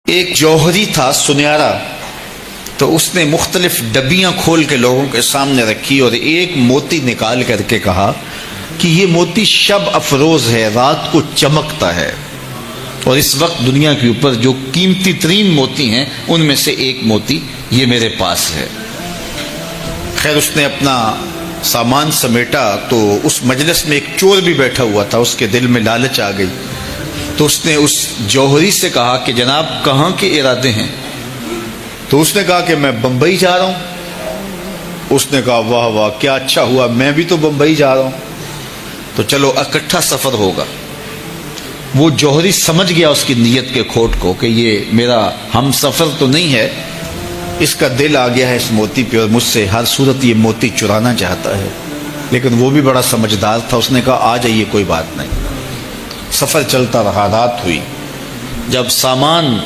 ایک جوہری تھا سنہرا، تو اس نے مختلف ڈبیاں کھول کے لوگوں کے سامنے رکھی اور ایک موتی نکال کر کے کہا کہ یہ موتی شب افروز ہے، رات کو چمکتا ہے، اور اس وقت دنیا کے اوپر جو قیمتی ترین موتی ہیں ان میں سے ایک موتی یہ میرے پاس ہے۔ خیر اس نے اپنا سامان سمیٹا تو اس مجلس میں ایک چور بھی بیٹھا ہوا تھا، اس کے دل میں لالچ آ گئی، تو اس نے اس جوہری سے کہا کہ جناب کہاں کے ارادے ہیں؟ تو اس نے کہا کہ میں بمبئی جا رہا ہوں۔ اس نے کہا واہ واہ کیا اچھا ہوا، میں بھی تو بمبئی جا رہا ہوں، تو چلو اکٹھا سفر ہوگا۔ وہ جوہری سمجھ گیا اس کی نیت کے کھوٹ کو کہ یہ میرا ہم سفر تو نہیں ہے، اس کا دل آ گیا ہے اس موتی پہ اور مجھ سے ہر صورت یہ موتی چرانا چاہتا ہے۔ لیکن وہ بھی بڑا سمجھدار تھا، اس نے کہا آ جائیے کوئی بات نہیں۔ سفر چلتا رہا، رات ہوئی، جب سامان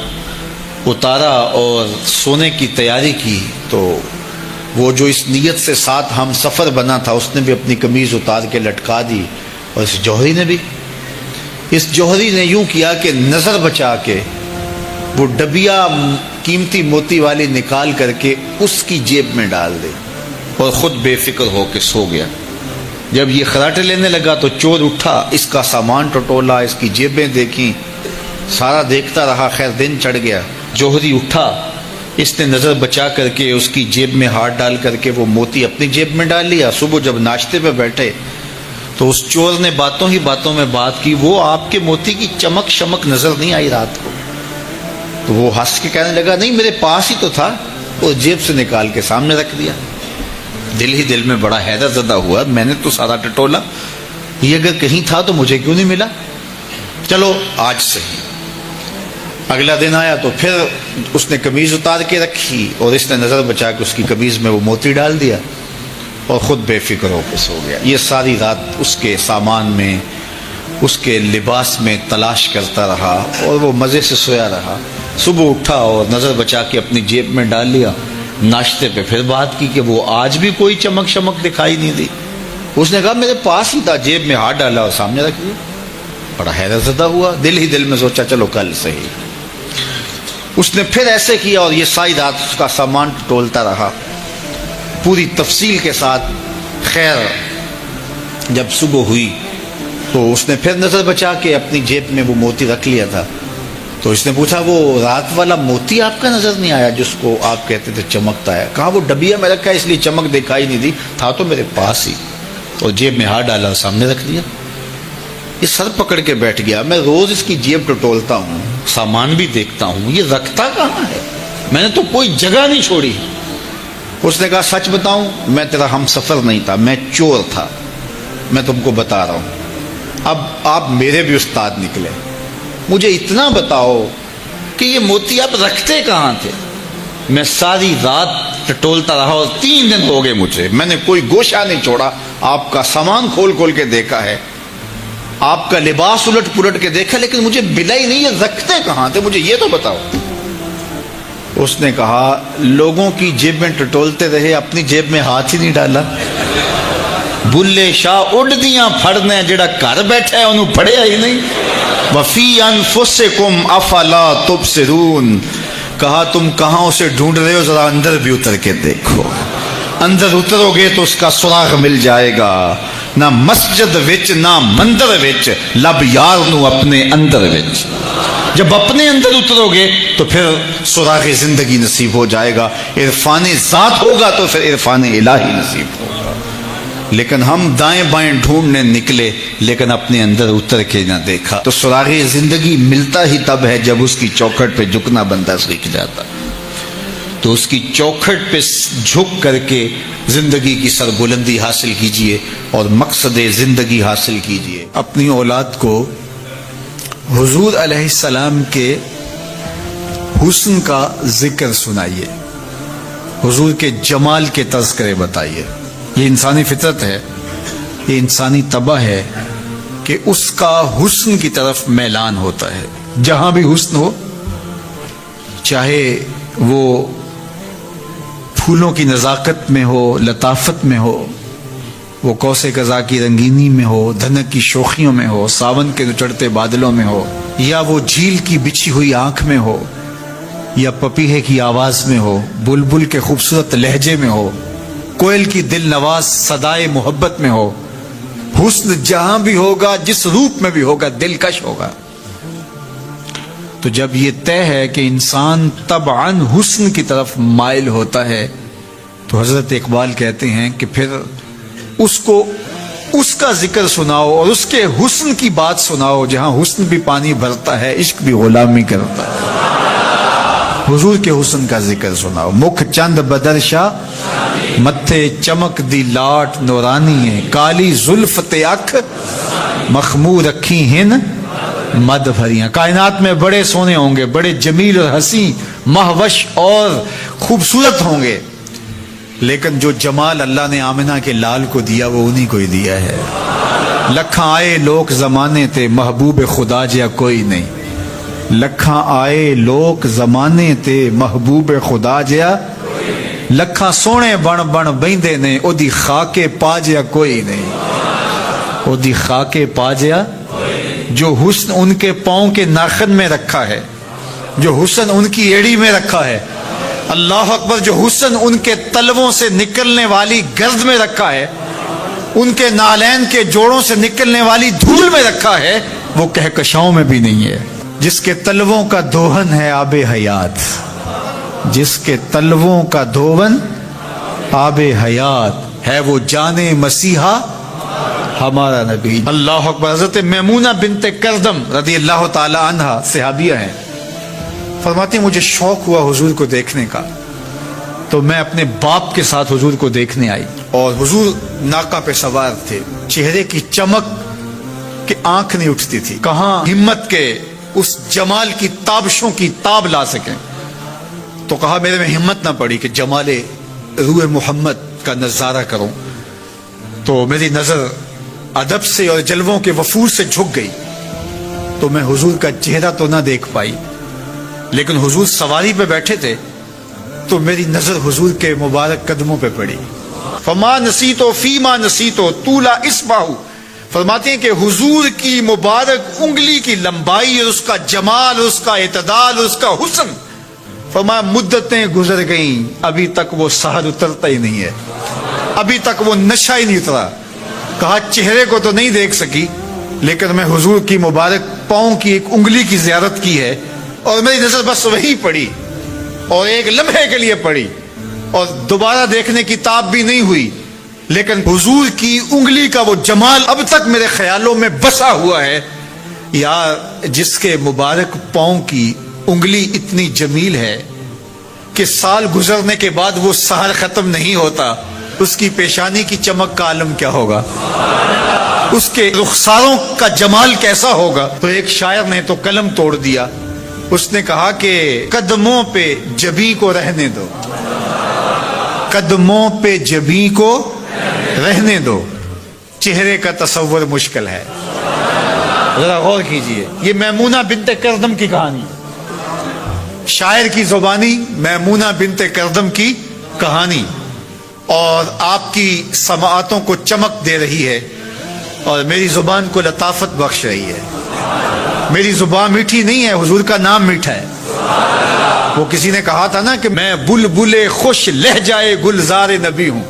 اتارا اور سونے کی تیاری کی تو وہ جو اس نیت سے ساتھ ہم سفر بنا تھا اس نے بھی اپنی قمیض اتار کے لٹکا دی، اور اس جوہری نے بھی۔ اس جوہری نے یوں کیا کہ نظر بچا کے وہ ڈبیا قیمتی موتی والی نکال کر کے اس کی جیب میں ڈال دی اور خود بے فکر ہو کے سو گیا۔ جب یہ خراٹے لینے لگا تو چور اٹھا، اس کا سامان ٹٹولا، اس کی جیبیں دیکھیں، سارا دیکھتا رہا۔ خیر دن چڑھ گیا، جوہری اٹھا، اس نے نظر بچا کر کے اس کی جیب میں ہاتھ ڈال کر کے وہ موتی اپنی جیب میں ڈال لیا۔ صبح جب ناشتے پہ بیٹھے تو اس چور نے باتوں ہی باتوں میں بات کی، وہ آپ کے موتی کی چمک شمک نظر نہیں آئی رات کو؟ تو وہ ہنس کے کہنے لگا نہیں میرے پاس ہی تو تھا، اور جیب سے نکال کے سامنے رکھ دیا۔ دل ہی دل میں بڑا حیرت زدہ ہوا، میں نے تو سارا ٹٹولا، یہ اگر کہیں تھا تو مجھے کیوں نہیں ملا؟ چلو آج صحیح۔ اگلا دن آیا تو پھر اس نے قمیض اتار کے رکھی اور اس نے نظر بچا کے اس کی قمیض میں وہ موتی ڈال دیا اور خود بے فکر ہو کے سو گیا۔ یہ ساری رات اس کے سامان میں، اس کے لباس میں تلاش کرتا رہا اور وہ مزے سے سویا رہا۔ صبح اٹھا اور نظر بچا کے اپنی جیب میں ڈال لیا۔ ناشتے پہ پھر بات کی کہ وہ آج بھی کوئی چمک شمک دکھائی نہیں دی۔ اس نے کہا میرے پاس ہی تھا، جیب میں ہاتھ ڈالا اور سامنے رکھ دیا۔ بڑا حیرت زدہ ہوا، دل ہی دل میں سوچا چلو کل صحیح۔ اس نے پھر ایسے کیا اور یہ ساری رات اس کا سامان ٹولتا رہا پوری تفصیل کے ساتھ۔ خیر جب صبح ہوئی تو اس نے پھر نظر بچا کے اپنی جیب میں وہ موتی رکھ لیا تھا۔ تو اس نے پوچھا وہ رات والا موتی آپ کا نظر نہیں آیا جس کو آپ کہتے تھے چمکتا ہے؟ کہا وہ ڈبیا میں رکھا ہے اس لیے چمک دکھائی نہیں دی، تھا تو میرے پاس ہی، اور جیب میں ہاتھ ڈالا اور سامنے رکھ دیا۔ یہ سر پکڑ کے بیٹھ گیا، میں روز اس کی جیب ٹٹولتا ہوں، سامان بھی دیکھتا ہوں، یہ رکھتا کہاں ہے؟ میں نے تو کوئی جگہ نہیں چھوڑی۔ اس نے کہا سچ بتاؤں میں تیرا ہم سفر نہیں تھا، میں چور تھا، میں تم کو بتا رہا ہوں۔ اب آپ میرے بھی استاد نکلے، مجھے اتنا بتاؤ کہ یہ موتی آپ رکھتے کہاں تھے؟ میں ساری رات ٹٹولتا رہا اور 3 دن ہو گئے مجھے، میں نے کوئی گوشہ نہیں چھوڑا، آپ کا سامان کھول کھول کے دیکھا ہے، آپ کا لباس الٹ پلٹ کے دیکھا، لیکن مجھے ملا ہی نہیں، یہ رکھتے کہاں تھے؟ مجھے یہ تو بتاؤ۔ اس نے کہا لوگوں کی جیب میں ٹٹولتے رہے، اپنی جیب میں ہاتھ ہی نہیں ڈالا۔ بلے شاہ اڈ دیاں پھڑنے، جڑا گھر بیٹھا ہے انہوں پڑھیا ہی نہیں۔ وفی انفسکم افلا تبصرون، کہا تم کہاں اسے ڈھونڈ رہے ہو، ذرا اندر بھی اتر کے دیکھو، اندر اترو گے تو اس کا سراغ مل جائے گا۔ نہ مسجد وچ نہ مندر وچ، لب یار نو اپنے اندر وچ۔ جب اپنے اندر اترو گے تو پھر سراغ زندگی نصیب ہو جائے گا، عرفان ذات ہوگا تو پھر عرفان الہی نصیب ہوگا۔ لیکن ہم دائیں بائیں ڈھونڈنے نکلے لیکن اپنے اندر اتر کے نہ دیکھا، تو سراغ زندگی ملتا ہی تب ہے جب اس کی چوکھٹ پہ جھکنا بندہ سیکھ جاتا۔ تو اس کی چوکھٹ پہ جھک کر کے زندگی کی سربلندی حاصل کیجئے اور مقصد زندگی حاصل کیجئے۔ اپنی اولاد کو حضور علیہ السلام کے حسن کا ذکر سنائیے، حضور کے جمال کے تذکرے بتائیے۔ یہ انسانی فطرت ہے، یہ انسانی طبع ہے کہ اس کا حسن کی طرف میلان ہوتا ہے۔ جہاں بھی حسن ہو، چاہے وہ پھولوں کی نزاکت میں ہو، لطافت میں ہو، وہ کوس قضا کی رنگینی میں ہو، دھنک کی شوخیوں میں ہو، ساون کے چڑھتے بادلوں میں ہو، یا وہ جھیل کی بچھی ہوئی آنکھ میں ہو، یا پپیہے کی آواز میں ہو، بلبل کے خوبصورت لہجے میں ہو، کوئل کی دل نواز صدائے محبت میں ہو، حسن جہاں بھی ہوگا، جس روپ میں بھی ہوگا، دلکش ہوگا۔ تو جب یہ طے ہے کہ انسان طبعاً حسن کی طرف مائل ہوتا ہے، تو حضرت اقبال کہتے ہیں کہ پھر اس کو اس کا ذکر سناؤ اور اس کے حسن کی بات سناؤ، جہاں حسن بھی پانی بھرتا ہے، عشق بھی غلامی کرتا ہے۔ حضور کے حسن کا ذکر سناؤ۔ مکھ چند بدرشا متھے چمک دی لاٹ نورانی ہے، کالی زلف تے اکھ مخمور رکھی ہن مد بھریاں۔ کائنات میں بڑے سونے ہوں گے، بڑے جمیل اور حسین، مہوش اور خوبصورت ہوں گے، لیکن جو جمال اللہ نے آمنہ کے لال کو دیا وہ انہی کو ہی دیا ہے۔ لکھاں آئے لوگ زمانے تے محبوب خدا جیا کوئی نہیں، لکھاں آئے لوگ زمانے تے محبوب خدا جیا، لکھاں سونے بن بن بیندے نے او دی خاکے پا جیا کوئی نہیں، او دی خاکے پا جیا۔ جو حسن ان کے پاؤں کے ناخن میں رکھا ہے، جو حسن ان کی ایڑی میں رکھا ہے، اللہ اکبر، جو حسن ان کے تلووں سے نکلنے والی گرد میں رکھا ہے، ان کے نالین کے جوڑوں سے نکلنے والی دھول میں رکھا ہے، وہ کہکشاؤں میں بھی نہیں ہے۔ جس کے تلووں کا دوہن ہے آب حیات، جس کے تلووں کا دھون آب حیات ہے، وہ جان مسیحا ہمارا نبی۔ اللہ اکبر۔ حضرت میمونہ بنت کردم رضی اللہ تعالی عنہ صحابیہ ہیں، فرماتی ہیں مجھے شوق ہوا حضور کو دیکھنے کا، تو میں اپنے باپ کے ساتھ حضور کو دیکھنے آئی، اور حضور ناقہ پہ سوار تھے، چہرے کی چمک کہ آنکھ نہیں اٹھتی تھی، کہاں ہمت کے اس جمال کی تابشوں کی تاب لا سکیں۔ تو کہا میرے میں ہمت نہ پڑی کہ جمال روح محمد کا نظارہ کروں، تو میری نظر ادب سے اور جلووں کے وفور سے جھک گئی، تو میں حضور کا چہرہ تو نہ دیکھ پائی، لیکن حضور سواری پہ بیٹھے تھے تو میری نظر حضور کے مبارک قدموں پہ پڑی۔ فما نسیتو فیما نسیتو طولا اصبعہ، فرماتے ہیں کہ حضور کی مبارک انگلی کی لمبائی اور اس کا جمال، اس کا اعتدال، اس کا حسن، فرمایا مدتیں گزر گئیں، ابھی تک وہ سحر اترتا ہی نہیں ہے، ابھی تک وہ نشہ ہی نہیں اترا۔ کہا چہرے کو تو نہیں دیکھ سکی، لیکن میں حضور کی مبارک پاؤں کی ایک انگلی کی زیارت کی ہے، اور میری نظر بس وہی پڑی، اور ایک لمحے کے لیے پڑی، اور دوبارہ دیکھنے کی تاب بھی نہیں ہوئی، لیکن حضور کی انگلی کا وہ جمال اب تک میرے خیالوں میں بسا ہوا ہے۔ یار جس کے مبارک پاؤں کی انگلی اتنی جمیل ہے کہ سال گزرنے کے بعد وہ سحر ختم نہیں ہوتا، اس کی پیشانی کی چمک کا عالم کیا ہوگا، اس کے رخساروں کا جمال کیسا ہوگا۔ تو ایک شاعر نے تو قلم توڑ دیا، اس نے کہا کہ قدموں پہ جبیں کو رہنے دو، قدموں پہ جبیں کو رہنے دو، چہرے کا تصور مشکل ہے۔ ذرا غور کیجئے، یہ میمونہ بنت کردم کی کہانی، شاعر کی زبانی میمونہ بنت کردم کی کہانی، اور آپ کی سماعتوں کو چمک دے رہی ہے، اور میری زبان کو لطافت بخش رہی ہے۔ میری زبان میٹھی نہیں ہے، حضور کا نام میٹھا ہے۔ وہ کسی نے کہا تھا نا کہ میں بلبل خوش لہجائے گلزار نبی ہوں،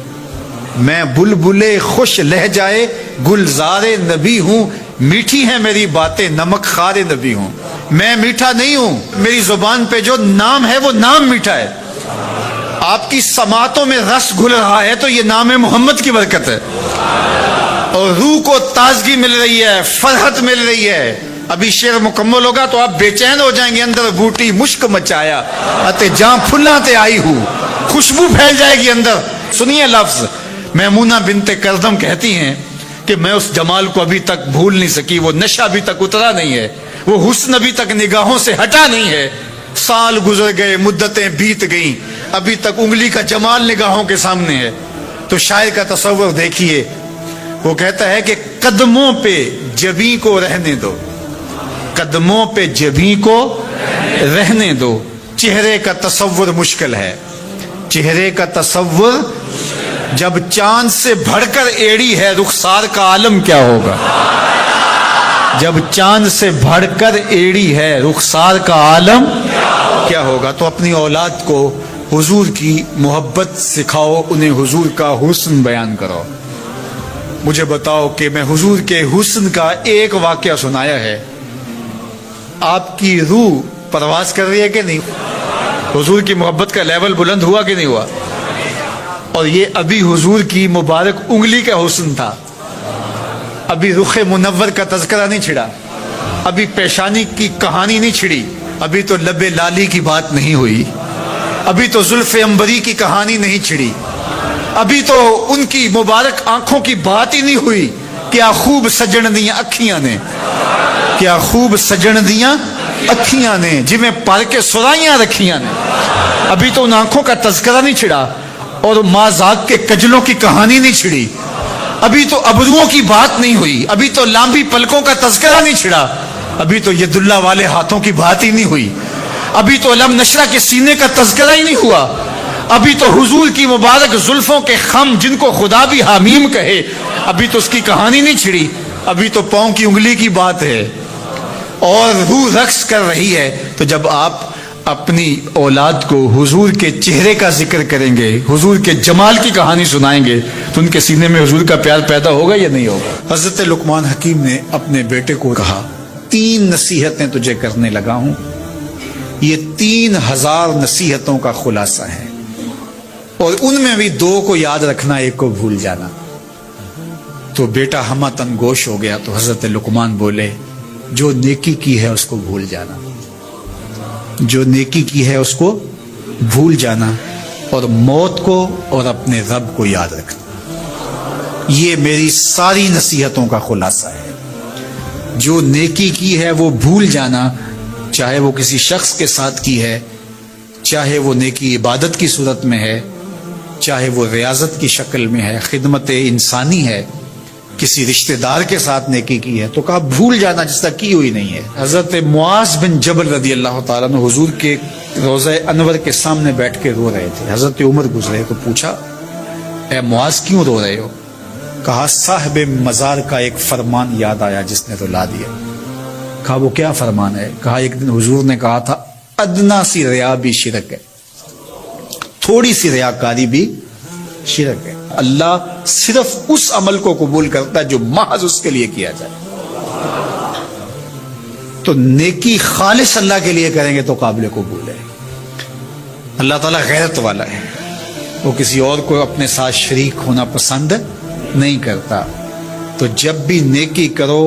میں بلبل خوش لہجائے گلزار نبی ہوں، میٹھی ہیں میری باتیں نمک خار نبی ہوں۔ میں میٹھا نہیں ہوں، میری زبان پہ جو نام ہے وہ نام میٹھا ہے۔ آپ کی سماعتوں میں رس گھل رہا ہے تو یہ نام محمد کی برکت ہے، اور روح کو تازگی مل رہی ہے، فرحت مل رہی ہے۔ ابھی شعر مکمل ہوگا تو آپ بے چین ہو جائیں گے۔ اندر بوٹی مشک مچایا اتے جہاں پھلاں تے آئی ہوں، خوشبو پھیل جائے گی اندر۔ سنیے لفظ، میمونہ بنت کردم کہتی ہیں کہ میں اس جمال کو ابھی تک بھول نہیں سکی، وہ نشہ ابھی تک اترا نہیں ہے، وہ حسن ابھی تک نگاہوں سے ہٹا نہیں ہے۔ سال گزر گئے، مدتیں بیت گئیں، ابھی تک انگلی کا جمال نگاہوں کے سامنے ہے۔ تو شاعر کا تصور دیکھیے، وہ کہتا ہے کہ قدموں پہ جبیں کو رہنے دو، قدموں پہ جبیں کو رہنے دو، چہرے کا تصور مشکل ہے، چہرے کا تصور جب چاند سے بڑھ کر ایڑی ہے، رخسار کا عالم کیا ہوگا۔ جب چاند سے بڑھ کر ایڑی ہے، رخسار کا عالم کیا ہوگا؟ تو اپنی اولاد کو حضور کی محبت سکھاؤ، انہیں حضور کا حسن بیان کرو۔ مجھے بتاؤ کہ میں حضور کے حسن کا ایک واقعہ سنایا ہے، آپ کی روح پرواز کر رہی ہے کہ نہیں؟ حضور کی محبت کا لیول بلند ہوا کہ نہیں ہوا؟ اور یہ ابھی حضور کی مبارک انگلی کا حسن تھا، ابھی رخ منور کا تذکرہ نہیں چھڑا، ابھی پیشانی کی کہانی نہیں چھڑی، ابھی تو لب لالی کی بات نہیں ہوئی، ابھی تو زلف عنبری کی کہانی نہیں چھڑی، ابھی تو ان کی مبارک آنکھوں کی بات ہی نہیں ہوئی۔ کیا خوب سجن دیاں اکھیاں نے، کیا خوب سجن دیاں اکھیاں نے، جویں پر کے سرائیاں رکھیاں نے، ابھی تو ان آنکھوں کا تذکرہ نہیں چھڑا اور مازاق کے کجلوں کی کہانی نہیں چھڑی، ابھی تو ابروؤں کی بات نہیں ہوئی، ابھی تو لامبی پلکوں کا تذکرہ نہیں چھڑا، ابھی تو ید اللہ والے ہاتھوں کی بات ہی نہیں ہوئی، ابھی تو علم نشرہ کے سینے کا تذکرہ ہی نہیں ہوا، ابھی تو حضور کی مبارک زلفوں کے خم جن کو خدا بھی حمیم کہے، ابھی تو اس کی کہانی نہیں چھڑی، ابھی تو پاؤں کی انگلی کی بات ہے اور روح رقص کر رہی ہے۔ تو جب آپ اپنی اولاد کو حضور کے چہرے کا ذکر کریں گے، حضور کے جمال کی کہانی سنائیں گے، تو ان کے سینے میں حضور کا پیار پیدا ہوگا یا نہیں ہوگا؟ حضرت لقمان حکیم نے اپنے بیٹے کو کہا، 3 نصیحتیں تجھے کرنے لگا ہوں، یہ 3000 نصیحتوں کا خلاصہ ہے، اور ان میں بھی 2 کو یاد رکھنا، ایک کو بھول جانا۔ تو بیٹا ہمتن گوش ہو گیا، تو حضرت لقمان بولے، جو نیکی کی ہے اس کو بھول جانا، جو نیکی کی ہے اس کو بھول جانا، اور موت کو اور اپنے رب کو یاد رکھنا، یہ میری ساری نصیحتوں کا خلاصہ ہے۔ جو نیکی کی ہے وہ بھول جانا، چاہے وہ کسی شخص کے ساتھ کی ہے، چاہے وہ نیکی عبادت کی صورت میں ہے، چاہے وہ ریاضت کی شکل میں ہے، خدمت انسانی ہے، کسی رشتہ دار کے ساتھ نیکی کی ہے، تو کہا بھول جانا جس طرح کی ہوئی نہیں ہے۔ حضرت معاذ بن جبل رضی اللہ تعالیٰ عنہ حضور کے روضہ انور کے سامنے بیٹھ کے رو رہے تھے، حضرت عمر گزرے تو پوچھا، اے معاذ کیوں رو رہے ہو؟ کہا صاحب مزار کا ایک فرمان یاد آیا جس نے رلا دیا۔ کہا وہ کیا فرمان ہے؟ کہا ایک دن حضور نے کہا تھا، ادنا سی ریا بھی شرک ہے، تھوڑی سی ریاکاری بھی شرک ہے۔ اللہ صرف اس عمل کو قبول کرتا ہے جو محض اس کے لیے کیا جائے۔ تو نیکی خالص اللہ کے لیے کریں گے تو قابل قبول ہے۔ اللہ تعالیٰ غیرت والا ہے، وہ کسی اور کو اپنے ساتھ شریک ہونا پسند نہیں کرتا۔ تو جب بھی نیکی کرو،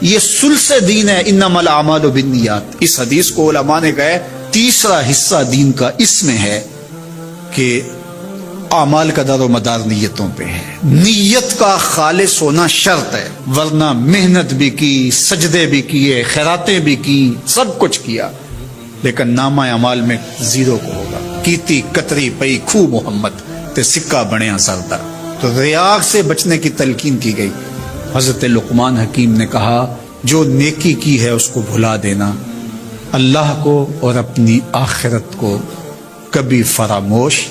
یہ سلس دین ہے، انما الاعمال بالنیات۔ اس حدیث کو علماء نے کہا تیسرا حصہ دین کا اس میں ہے کہ اعمال کا دار و مدار نیتوں پہ ہے، نیت کا خالص ہونا شرط ہے، ورنہ محنت بھی کی، سجدے بھی کیے، خیراتیں بھی کی، سب کچھ کیا، لیکن نامہ اعمال میں 0 کو ہوگا۔ کیتی کتری پئی کھو محمد تے سکہ بنیا سردہ۔ تو ریاء سے بچنے کی تلقین کی گئی۔ حضرت لقمان حکیم نے کہا، جو نیکی کی ہے اس کو بھلا دینا، اللہ کو اور اپنی آخرت کو کبھی فراموش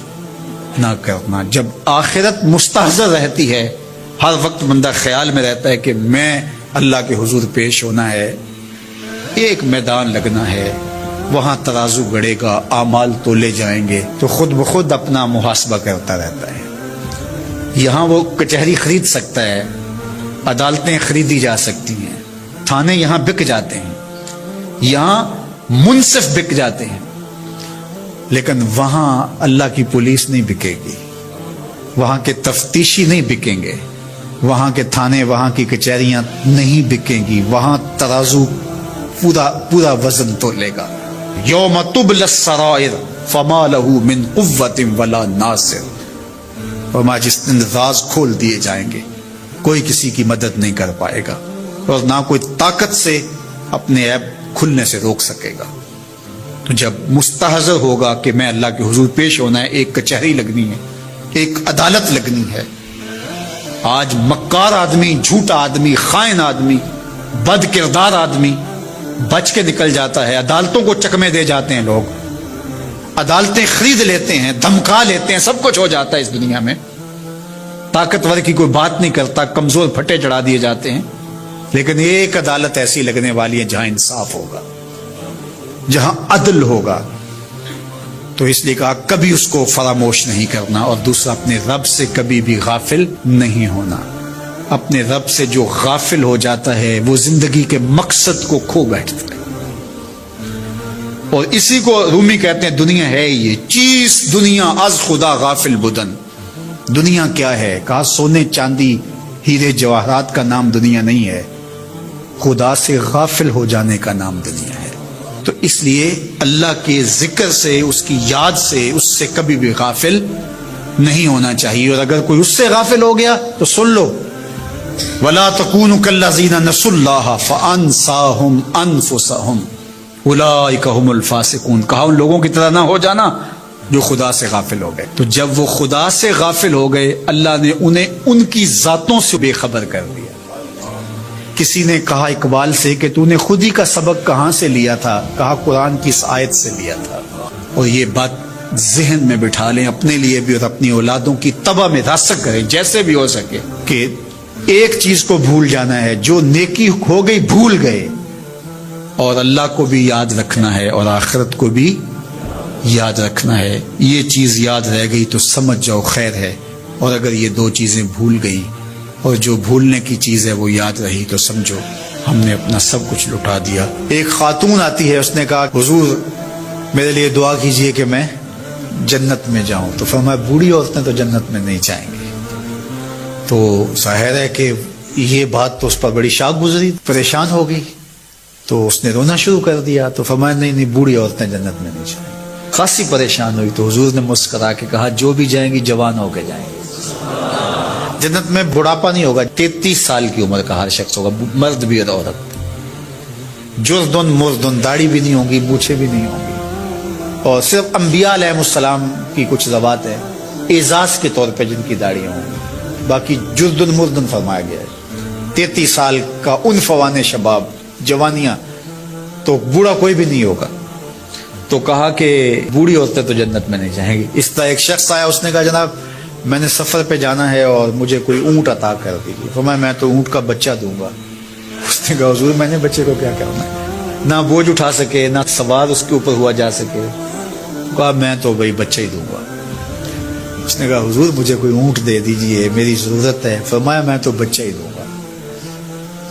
نہ کرنا۔ جب آخرت مستحضر رہتی ہے، ہر وقت بندہ خیال میں رہتا ہے کہ میں اللہ کے حضور پیش ہونا ہے، ایک میدان لگنا ہے، وہاں ترازو گڑے گا، اعمال تولے جائیں گے، تو خود بخود اپنا محاسبہ کرتا رہتا ہے۔ یہاں وہ کچہری خرید سکتا ہے، عدالتیں خریدی جا سکتی ہیں، تھانے یہاں بک جاتے ہیں، یہاں منصف بک جاتے ہیں، لیکن وہاں اللہ کی پولیس نہیں بکے گی، وہاں کے تفتیشی نہیں بکیں گے، وہاں کے تھانے، وہاں کی کچہریاں نہیں بکیں گی، وہاں ترازو پورا وزن تولے گا۔ یوم تبلی السرائر فما له من قوت ولا ناصر، فرمایا جس دن راز کھول دیے جائیں گے، کوئی کسی کی مدد نہیں کر پائے گا، اور نہ کوئی طاقت سے اپنے عیب کھلنے سے روک سکے گا۔ تو جب مستحضر ہوگا کہ میں اللہ کے حضور پیش ہونا ہے، ایک کچہری لگنی ہے، ایک عدالت لگنی ہے۔ آج مکار آدمی، جھوٹا آدمی، خائن آدمی، بد کردار آدمی بچ کے نکل جاتا ہے، عدالتوں کو چکمے دے جاتے ہیں، لوگ عدالتیں خرید لیتے ہیں، دھمکا لیتے ہیں، سب کچھ ہو جاتا ہے اس دنیا میں۔ طاقتور کی کوئی بات نہیں کرتا، کمزور پھٹے چڑھا دیے جاتے ہیں، لیکن ایک عدالت ایسی لگنے والی ہے جہاں انصاف ہوگا، جہاں عدل ہوگا، تو اس لیے کہا کبھی اس کو فراموش نہیں کرنا، اور دوسرا اپنے رب سے کبھی بھی غافل نہیں ہونا۔ اپنے رب سے جو غافل ہو جاتا ہے وہ زندگی کے مقصد کو کھو بیٹھتا ہے، اور اسی کو رومی کہتے ہیں دنیا ہے یہ چیز، دنیا از خدا غافل بدن۔ دنیا کیا ہے؟ کہا سونے چاندی ہیرے جواہرات کا نام دنیا نہیں ہے، خدا سے غافل ہو جانے کا نام دنیا ہے۔ تو اس لیے اللہ کے ذکر سے، اس کی یاد سے، اس سے کبھی بھی غافل نہیں ہونا چاہیے، اور اگر کوئی اس سے غافل ہو گیا تو سن لو، وَلَا تَكُونُوا كَالَّذِينَ نَسُوا اللَّهَ فَأَنسَاهُمْ أَنفُسَهُمْ أُولَٰئِكَ هُمُ الْفَاسِقُونَ۔ کہا ان لوگوں کی طرح نہ ہو جانا جو خدا سے غافل ہو گئے۔ تو جب وہ خدا سے غافل ہو گئے، اللہ نے انہیں ان کی ذاتوں سے بے خبر کر دیا۔ کسی نے کہا اقبال سے کہ تو نے خود ہی کا سبق کہاں سے لیا تھا؟ کہا قرآن کی اس آیت سے لیا تھا۔ اور یہ بات ذہن میں بٹھا لیں اپنے لیے بھی، اور اپنی اولادوں کی طبع میں راسخ کریں جیسے بھی ہو سکے، کہ ایک چیز کو بھول جانا ہے، جو نیکی ہو گئی بھول گئے، اور اللہ کو بھی یاد رکھنا ہے اور آخرت کو بھی یاد رکھنا ہے۔ یہ چیز یاد رہ گئی تو سمجھ جاؤ خیر ہے، اور اگر یہ دو چیزیں بھول گئی اور جو بھولنے کی چیز ہے وہ یاد رہی تو سمجھو ہم نے اپنا سب کچھ لٹا دیا۔ ایک خاتون آتی ہے، اس نے کہا حضور میرے لیے دعا کیجئے کہ میں جنت میں جاؤں۔ تو فرمایا بوڑھی عورتیں تو جنت میں نہیں جائیں گی۔ تو ظاہر ہے کہ یہ بات تو اس پر بڑی شاک گزری، پریشان ہو گئی، تو اس نے رونا شروع کر دیا۔ تو فرمایا نہیں نہیں، بوڑھی عورتیں جنت میں نہیں جائیں گی۔ خاصی پریشان ہوئی تو حضور نے مسکرا کے کہا جو بھی جائیں گی جوان ہو کے جائیں گی، جنت میں بڑھاپا نہیں ہوگا، 33 سال کی عمر کا ہر شخص ہوگا، مرد بھی اور عورت، جردن مردن، داڑھی بھی نہیں ہوگی، مونچھیں بھی نہیں ہوں گی، اور صرف انبیاء علیہ السلام کی کچھ ذوات ہیں اعزاز کے طور پہ جن کی داڑیاں ہوں گی، باقی جردن مردن فرمایا گیا ہے۔ 33 سال کا عنفوان شباب، جوانیاں، تو بوڑھا کوئی بھی نہیں ہوگا۔ تو کہا کہ بوڑھی عورتیں تو جنت میں نہیں جائیں گی۔ اس طرح ایک شخص آیا، اس نے کہا جناب میں نے سفر پہ جانا ہے اور مجھے کوئی اونٹ عطا کر دیجیے۔ فرمایا میں تو اونٹ کا بچہ دوں گا۔ اس نے کہا حضور میں نے بچے کو کیا کرنا ہے، نہ بوجھ اٹھا سکے نہ سوار اس کے اوپر ہوا جا سکے۔ کہا میں تو بھائی بچہ ہی دوں گا۔ اس نے کہا حضور مجھے کوئی اونٹ دے دیجیے، میری ضرورت ہے۔ فرمایا میں تو بچہ ہی دوں گا۔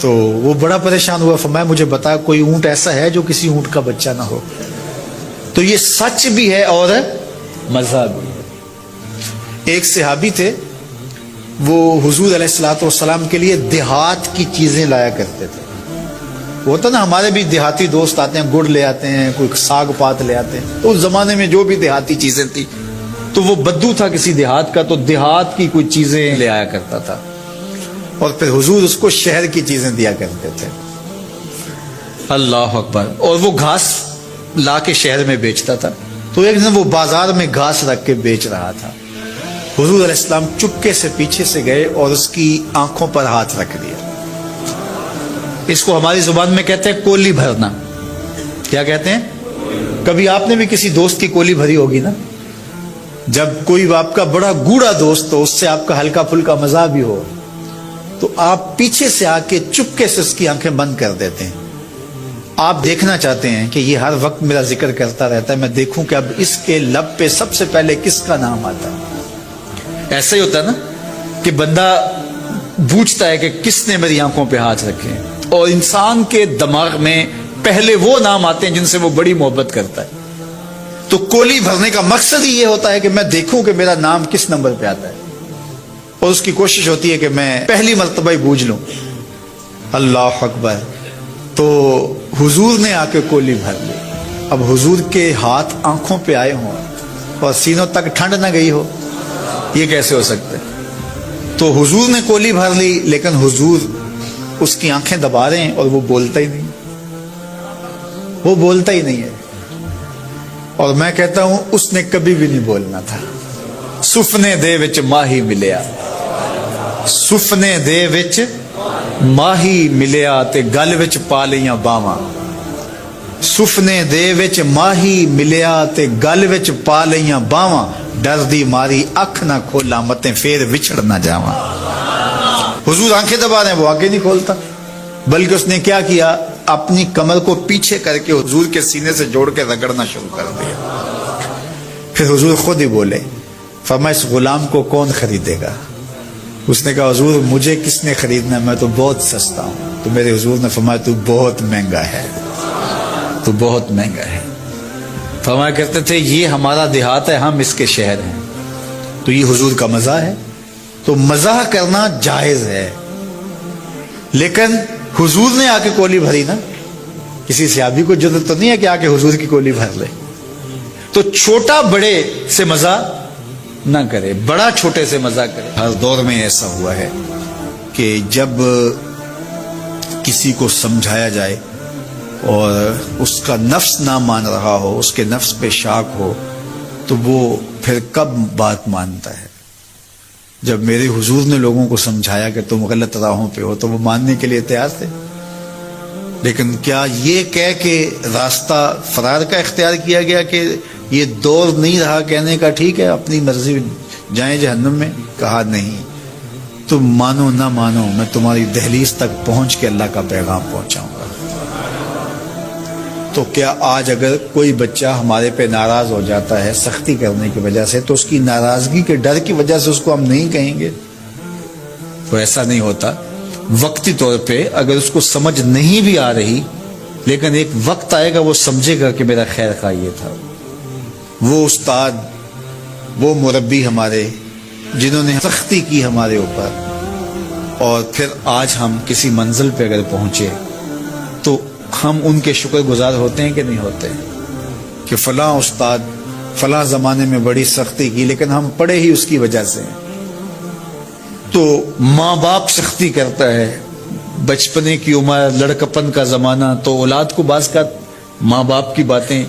تو وہ بڑا پریشان ہوا، فرمایا مجھے بتا کوئی اونٹ ایسا ہے جو کسی اونٹ کا بچہ نہ ہو۔ تو یہ سچ بھی ہے اور مزہ بھی ہے۔ ایک صحابی تھے، وہ حضور علیہ الصلوۃ والسلام کے لیے دیہات کی چیزیں لایا کرتے تھے۔ وہ ہوتا نا ہمارے بھی دیہاتی دوست آتے ہیں، گڑ لے آتے ہیں، کوئی ساگ پات لے آتے ہیں، تو اس زمانے میں جو بھی دیہاتی چیزیں تھیں، تو وہ بدو تھا کسی دیہات کا، تو دیہات کی کوئی چیزیں لے آیا کرتا تھا، اور پھر حضور اس کو شہر کی چیزیں دیا کرتے تھے۔ اللہ اکبر۔ اور وہ گھاس لا کے شہر میں بیچتا تھا۔ تو ایک دن وہ بازار میں گھاس رکھ کے بیچ رہا تھا۔ حضور علیہ السلام چپکے سے پیچھے سے گئے اور اس کی آنکھوں پر ہاتھ رکھ دیا۔ اس کو ہماری زبان میں کہتے ہیں کولی بھرنا۔ کیا کہتے ہیں؟ کبھی آپ نے بھی کسی دوست کی کولی بھری ہوگی نا، جب کوئی آپ کا بڑا گوڑا دوست ہو، اس سے آپ کا ہلکا پھلکا مزاح بھی ہو، تو آپ پیچھے سے آ کے چپکے سے اس کی آنکھیں بند کر دیتے ہیں۔ آپ دیکھنا چاہتے ہیں کہ یہ ہر وقت میرا ذکر کرتا رہتا ہے، میں دیکھوں کہ اب اس کے لب پہ سب سے پہلے کس کا نام آتا ہے۔ ایسا ہی ہوتا ہے نا کہ بندہ پوچھتا ہے کہ کس نے میری آنکھوں پہ ہاتھ رکھے، اور انسان کے دماغ میں پہلے وہ نام آتے ہیں جن سے وہ بڑی محبت کرتا ہے۔ تو کولی بھرنے کا مقصد ہی یہ ہوتا ہے کہ میں دیکھوں کہ میرا نام کس نمبر پہ آتا ہے، اور اس کی کوشش ہوتی ہے کہ میں پہلی مرتبہ ہی بوجھ لوں۔ اللہ اکبر۔ تو حضور نے آ کے کولی بھر لی۔ اب حضور کے ہاتھ آنکھوں پہ آئے ہوں اور سینوں تک ٹھنڈ نہ گئی ہو، یہ کیسے ہو سکتا ہے؟ تو حضور نے کولی بھر لی، لیکن حضور اس کی آنکھیں دبا رہے ہیں اور وہ بولتا ہی نہیں، وہ بولتا ہی نہیں ہے۔ اور میں کہتا ہوں اس نے کبھی بھی نہیں بولنا تھا۔ سفنے دے وچ ماہی ملیا، سفنے دے وچ ماہی ملیا تے گل وچ پا لیاں باواں، سفنے دے وچ ماہی ملیا تے گل وچ پا لیاں باواں، ڈر دی ماری اکھ نہ کھولا متے پھر وچھڑ نہ جاواں۔ حضور آنکھیں دبا رہے ہیں، وہ آگے نہیں کھولتا، بلکہ اس نے کیا کیا، اپنی کمر کو پیچھے کر کے حضور کے سینے سے جوڑ کے رگڑنا شروع کر دیا۔ پھر حضور خود ہی بولے، فرمایا اس غلام کو کون خریدے گا؟ اس نے کہا حضور مجھے کس نے خریدنا ہے، میں تو بہت سستا ہوں۔ تو میرے حضور نے فرمایا تو بہت مہنگا ہے، تو بہت مہنگا ہے۔ فرمایا کرتے تھے یہ ہمارا دیہات ہے، ہم اس کے شہر ہیں۔ تو یہ حضور کا مزاح ہے۔ تو مزاح کرنا جائز ہے، لیکن حضور نے آ کے کولی بھری نا، کسی صحابی کو ضرورت تو نہیں ہے کہ آ کے حضور کی کولی بھر لے۔ تو چھوٹا بڑے سے مزاح نہ کرے، بڑا چھوٹے سے مزاح کرے۔ ہر دور میں ایسا ہوا ہے کہ جب کسی کو سمجھایا جائے اور اس کا نفس نہ مان رہا ہو، اس کے نفس پہ شاک ہو، تو وہ پھر کب بات مانتا ہے؟ جب میرے حضور نے لوگوں کو سمجھایا کہ تم غلط راہوں پہ ہو تو وہ ماننے کے لیے تیار تھے، لیکن کیا یہ کہہ کے راستہ فرار کا اختیار کیا گیا کہ یہ دور نہیں رہا کہنے کا ٹھیک ہے اپنی مرضی جائیں جہنم میں؟ کہا نہیں، تم مانو نہ مانو میں تمہاری دہلیز تک پہنچ کے اللہ کا پیغام پہنچاؤں گا۔ تو کیا آج اگر کوئی بچہ ہمارے پہ ناراض ہو جاتا ہے سختی کرنے کی وجہ سے، تو اس کی ناراضگی کے ڈر کی وجہ سے اس کو ہم نہیں کہیں گے؟ تو ایسا نہیں ہوتا۔ وقتی طور پہ اگر اس کو سمجھ نہیں بھی آ رہی، لیکن ایک وقت آئے گا وہ سمجھے گا کہ میرا خیر خواہ یہ تھا۔ وہ استاد، وہ مربی ہمارے جنہوں نے سختی کی ہمارے اوپر، اور پھر آج ہم کسی منزل پہ اگر پہنچے تو ہم ان کے شکر گزار ہوتے ہیں کہ نہیں ہوتے؟ کہ فلاں استاد فلاں زمانے میں بڑی سختی کی، لیکن ہم پڑھے ہی اس کی وجہ سے۔ تو ماں باپ سختی کرتا ہے، بچپنے کی عمر، لڑکپن کا زمانہ، تو اولاد کو بعض کا ماں باپ کی باتیں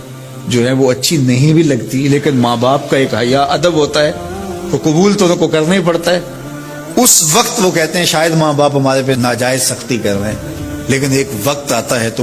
جو ہیں وہ اچھی نہیں بھی لگتی، لیکن ماں باپ کا ایک حیا ادب ہوتا ہے، وہ قبول تو ان کو کرنا ہی پڑتا ہے۔ اس وقت وہ کہتے ہیں شاید ماں باپ ہمارے پہ ناجائز سختی کر رہے ہیں، لیکن ایک وقت آتا ہے تو